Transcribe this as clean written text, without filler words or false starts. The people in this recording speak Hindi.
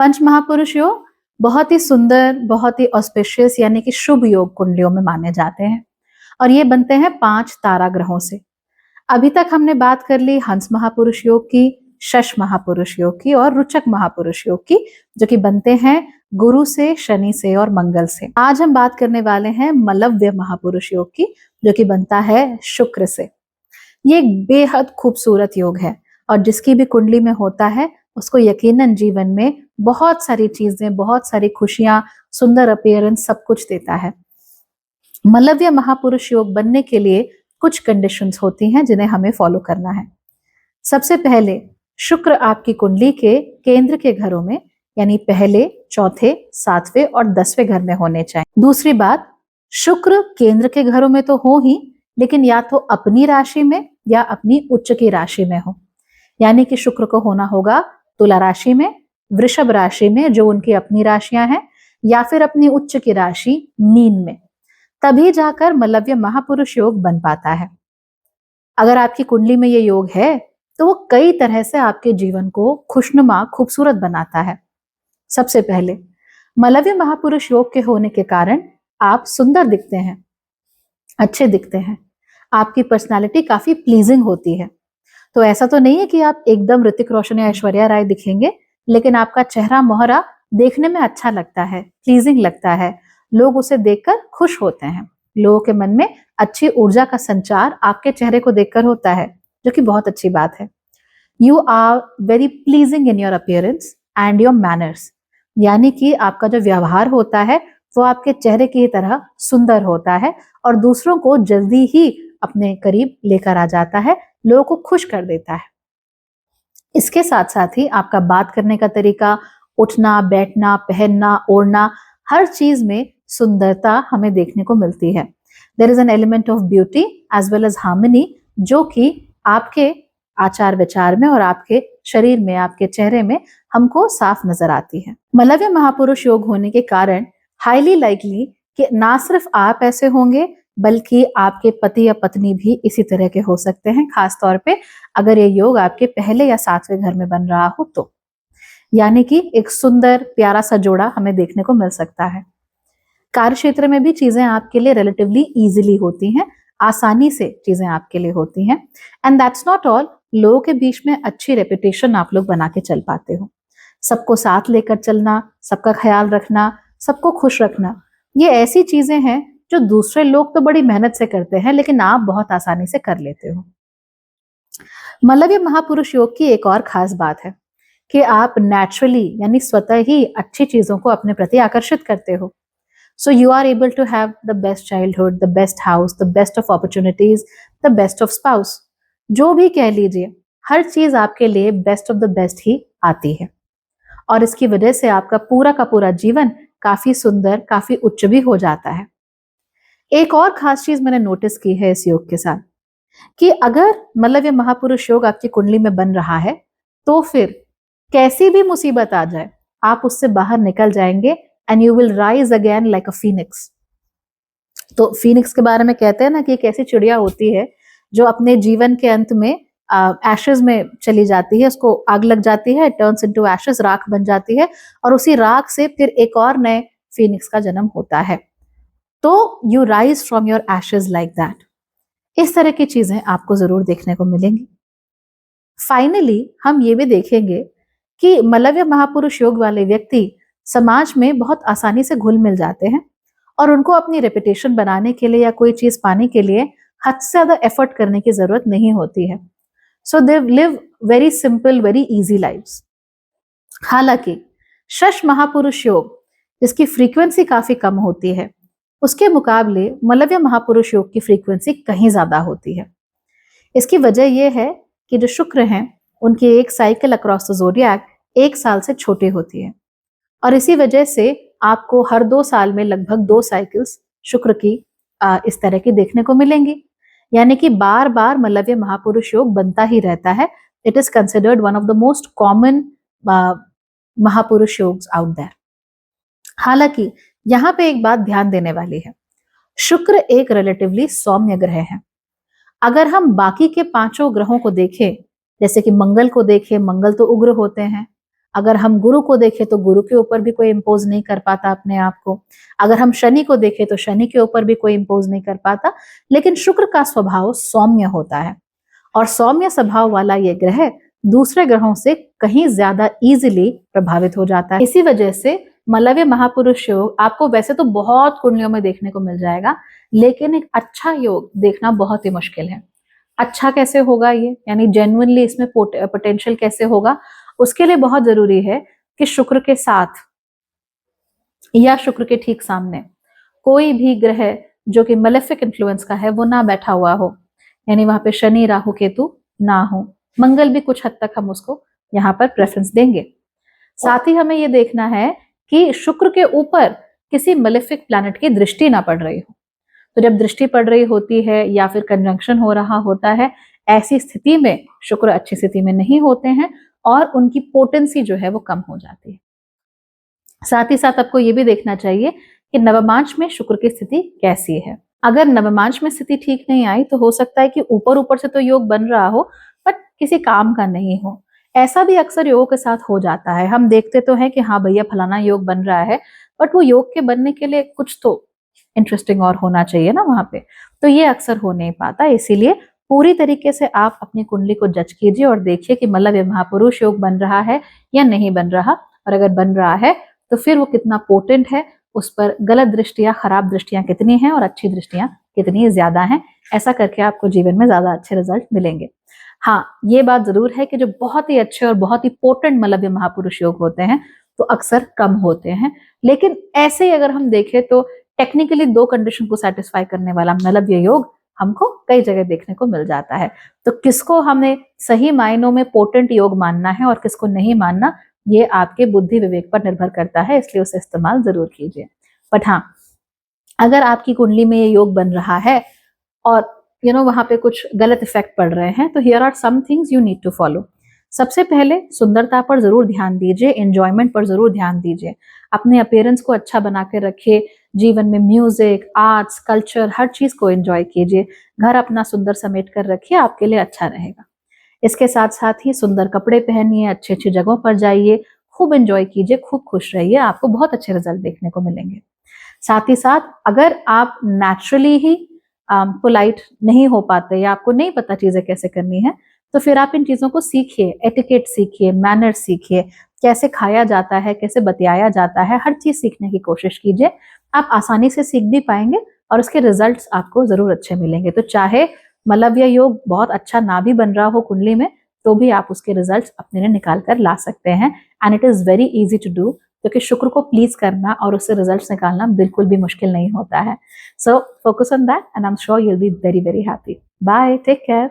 पंच महापुरुष योग बहुत ही सुंदर, बहुत ही ऑस्पिशियस यानी कि शुभ योग कुंडलियों में माने जाते हैं और ये बनते हैं 5 तारा ग्रहों से। अभी तक हमने बात कर ली हंस महापुरुष योग की, शश महापुरुष योग की और रुचक महापुरुष योग की, जो कि बनते हैं गुरु से, शनि से और मंगल से। आज हम बात करने वाले हैं मलव्य महापुरुष योग की, जो कि बनता है शुक्र से। ये एक बेहद खूबसूरत योग है और जिसकी भी कुंडली में होता है उसको यकीनन जीवन में बहुत सारी चीजें, बहुत सारी खुशियां, सुंदर अपीयरेंस सब कुछ देता है। मलव्य महापुरुष योग बनने के लिए कुछ कंडीशंस होती हैं जिन्हें हमें फॉलो करना है। सबसे पहले शुक्र आपकी कुंडली के केंद्र के घरों में यानी पहले, चौथे, 7वें और 10वें घर में होने चाहिए। दूसरी बात, शुक्र केंद्र के घरों में तो हो ही, लेकिन या तो अपनी राशि में या अपनी उच्च की राशि में हो। यानी कि शुक्र को होना होगा तुला राशि में, वृषभ राशि में जो उनकी अपनी राशियां हैं, या फिर अपनी उच्च की राशि मीन में। तभी जाकर मलव्य महापुरुष योग बन पाता है। अगर आपकी कुंडली में ये योग है तो वो कई तरह से आपके जीवन को खुशनुमा, खूबसूरत बनाता है। सबसे पहले, मलव्य महापुरुष योग के होने के कारण आप सुंदर दिखते हैं, अच्छे दिखते हैं, आपकी पर्सनालिटी काफी प्लीजिंग होती है। तो ऐसा तो नहीं है कि आप एकदम ऋतिक रोशन या ऐश्वर्या राय दिखेंगे, लेकिन आपका चेहरा मोहरा देखने में अच्छा लगता है, प्लीजिंग लगता है, लोग उसे देखकर खुश होते हैं। लोगों के मन में अच्छी ऊर्जा का संचार आपके चेहरे को देखकर होता है, जो कि बहुत अच्छी बात है। You are very pleasing in your appearance and your manners, यानी कि आपका जो व्यवहार होता है वो आपके चेहरे की तरह सुंदर होता है और दूसरों को जल्दी ही अपने करीब लेकर आ जाता है, लोगों को खुश कर देता है। इसके साथ साथ ही आपका बात करने का तरीका, उठना, बैठना, पहनना, ओढ़ना, हर चीज में सुंदरता हमें देखने को मिलती है। There is an element of beauty as well as harmony, जो कि आपके आचार विचार में और आपके शरीर में, आपके चेहरे में हमको साफ नजर आती है। मलव्य महापुरुष योग होने के कारण हाईली लाइकली कि ना सिर्फ आप ऐसे होंगे बल्कि आपके पति या पत्नी भी इसी तरह के हो सकते हैं, खास तौर पे अगर ये योग आपके पहले या 7वें घर में बन रहा हो तो। यानी कि एक सुंदर प्यारा सा जोड़ा हमें देखने को मिल सकता है। कार्य क्षेत्र में भी चीजें आपके लिए रिलेटिवली इजीली होती हैं, आसानी से चीजें आपके लिए होती हैं। एंड दैट्स नॉट ऑल, लोगों के बीच में अच्छी रेपुटेशन आप लोग बना के चल पाते हो। सबको साथ लेकर चलना, सबका ख्याल रखना, सबको खुश रखना, ये ऐसी चीजें हैं जो दूसरे लोग तो बड़ी मेहनत से करते हैं, लेकिन आप बहुत आसानी से कर लेते हो। मलव्य महापुरुष योग की एक और खास बात है कि आप नेचुरली यानी स्वतः ही अच्छी चीजों को अपने प्रति आकर्षित करते हो। So you are able to have the best childhood, the best house, the best of opportunities, the best of spouse. जो भी कह लीजिए, हर चीज आपके लिए बेस्ट ऑफ द बेस्ट ही आती है और इसकी वजह से आपका पूरा का पूरा जीवन काफी सुंदर, काफी उच्च भी हो जाता है। एक और खास चीज मैंने नोटिस की है इस योग के साथ कि अगर मलव्य महापुरुष योग आपकी कुंडली में बन रहा है तो फिर कैसी भी मुसीबत आ जाए आप उससे बाहर निकल जाएंगे and you will rise again like a Phoenix. तो फीनिक्स के बारे में कहते हैं ना कि एक ऐसी चिड़िया होती है जो अपने जीवन के अंत में एशेज में चली जाती है, उसको आग लग जाती है, टर्न्स इनटू एशेज, राख बन जाती है और उसी राख से फिर एक और नए फीनिक्स का जन्म होता है। तो you rise from your Ashes like that. इस तरह की चीजें आपको जरूर देखने को मिलेंगी। फाइनली हम ये भी देखेंगे कि मलव्य महापुरुष योग वाले व्यक्ति समाज में बहुत आसानी से घुल मिल जाते हैं और उनको अपनी रेपुटेशन बनाने के लिए या कोई चीज पाने के लिए हद से ज्यादा एफर्ट करने की जरूरत नहीं होती है। So they live very simple, very easy lives. हालांकि शश महापुरुष योग जिसकी फ्रीक्वेंसी काफी कम होती है, उसके मुकाबले मलव्य महापुरुष योग की फ्रीक्वेंसी कहीं ज्यादा होती है। इसकी वजह यह है कि जो शुक्र हैं उनकी एक साइकिल अक्रॉस द ज़ोडिएक 1 साल से छोटी होती है और इसी वजह से आपको हर 2 साल में लगभग 2 साइकिल्स शुक्र की इस तरह की देखने को मिलेंगी। यानी कि बार बार मलव्य महापुरुष योग बनता ही रहता है। It is considered one of the most common महापुरुष योग्स आउट देयर। हालांकि यहाँ पे एक बात ध्यान देने वाली है, शुक्र एक रिलेटिवली सौम्य ग्रह है। अगर हम बाकी के 5 ग्रहों को देखें, जैसे कि मंगल को देखें, मंगल तो उग्र होते हैं। अगर हम गुरु को देखें तो गुरु के ऊपर भी कोई इम्पोज नहीं कर पाता अपने आप को। अगर हम शनि को देखें तो शनि के ऊपर भी कोई इम्पोज नहीं कर पाता। लेकिन शुक्र का स्वभाव सौम्य होता है और सौम्य स्वभाव वाला ये ग्रह दूसरे ग्रहों से कहीं ज्यादा इजीली प्रभावित हो जाता है। इसी वजह से मलव्य महापुरुष योग आपको वैसे तो बहुत कुंडलियों में देखने को मिल जाएगा, लेकिन एक अच्छा योग देखना बहुत ही मुश्किल है। अच्छा कैसे होगा ये, यानी जेन्युइनली इसमें पोटेंशियल कैसे होगा, उसके लिए बहुत जरूरी है कि शुक्र के साथ या शुक्र के ठीक सामने कोई भी ग्रह जो कि मलेफिक इन्फ्लुएंस का है वो ना बैठा हुआ हो, यानी वहां पे शनि राहु केतु ना हो। मंगल भी कुछ हद तक हम उसको यहाँ पर प्रेफरेंस देंगे। साथ ही हमें ये देखना है कि शुक्र के ऊपर किसी मलेफिक प्लैनेट की दृष्टि ना पड़ रही हो। तो जब दृष्टि पड़ रही होती है या फिर कंजंक्शन हो रहा होता है, ऐसी स्थिति में शुक्र अच्छी स्थिति में नहीं होते हैं और उनकी पोटेंसी जो है वो कम हो जाती है। साथ ही साथ आपको ये भी देखना चाहिए कि नवमांश में शुक्र की स्थिति कैसी है। अगर नवमांश में स्थिति ठीक नहीं आई तो हो सकता है कि ऊपर ऊपर से तो योग बन रहा हो बट किसी काम का नहीं हो। ऐसा भी अक्सर योग के साथ हो जाता है। हम देखते तो हैं कि हाँ भैया फलाना योग बन रहा है, बट वो योग के बनने के लिए कुछ तो इंटरेस्टिंग और होना चाहिए ना वहां पे, तो ये अक्सर हो नहीं पाता। इसीलिए पूरी तरीके से आप अपनी कुंडली को जज कीजिए और देखिए कि मल्लव्य महापुरुष योग बन रहा है या नहीं बन रहा, और अगर बन रहा है तो फिर वो कितना पोटेंट है, उस पर गलत दृष्टियां, खराब दृष्टियां कितनी हैं और अच्छी दृष्टियां कितनी ज्यादा हैं। ऐसा करके आपको जीवन में ज्यादा अच्छे रिजल्ट मिलेंगे। हाँ, ये बात जरूर है कि जो बहुत ही अच्छे और बहुत ही पोटेंट मलव्य महापुरुष योग होते हैं तो अक्सर कम होते हैं। लेकिन ऐसे ही अगर हम देखें तो टेक्निकली दो कंडीशन को सेटिस्फाई करने वाला मलव्य योग हमको कई जगह देखने को मिल जाता है। तो किसको हमें सही मायनों में पोटेंट योग मानना है और किसको नहीं मानना, ये आपके बुद्धि विवेक पर निर्भर करता है, इसलिए उसे इस्तेमाल जरूर कीजिए। बट हाँ, अगर आपकी कुंडली में ये योग बन रहा है और वहां पे कुछ गलत इफेक्ट पड़ रहे हैं, तो here are some things you need to follow. सबसे पहले सुंदरता पर जरूर ध्यान दीजिए, एंजॉयमेंट पर जरूर ध्यान दीजिए, अपने अपीयरेंस को अच्छा बना के रखिए। जीवन में म्यूजिक, आर्ट्स, कल्चर, हर चीज को एंजॉय कीजिए। घर अपना सुंदर समेट कर रखिए, आपके लिए अच्छा रहेगा। इसके साथ साथ ही सुंदर कपड़े पहनिए, अच्छी अच्छी जगहों पर जाइए, खूब एंजॉय कीजिए, खूब खुश रहिए, आपको बहुत अच्छे रिजल्ट देखने को मिलेंगे। साथ ही साथ अगर आप नेचुरली ही पोलाइट नहीं हो पाते या आपको नहीं पता चीजें कैसे करनी है, तो फिर आप इन चीजों को सीखिए, एटिकेट सीखिए, मैनर सीखिए, कैसे खाया जाता है, कैसे बतियाया जाता है, हर चीज सीखने की कोशिश कीजिए। आप आसानी से सीख भी पाएंगे और उसके रिजल्ट्स आपको जरूर अच्छे मिलेंगे। तो चाहे मलव्य योग बहुत अच्छा ना भी बन रहा हो कुंडली में, तो भी आप उसके रिजल्ट्स अपने लिए निकाल कर ला सकते हैं। And it is very easy to do, क्योंकि शुक्र को प्लीज करना और उससे रिजल्ट्स निकालना बिल्कुल भी मुश्किल नहीं होता है। So focus on that and I am sure you will be very very happy. Bye, take care.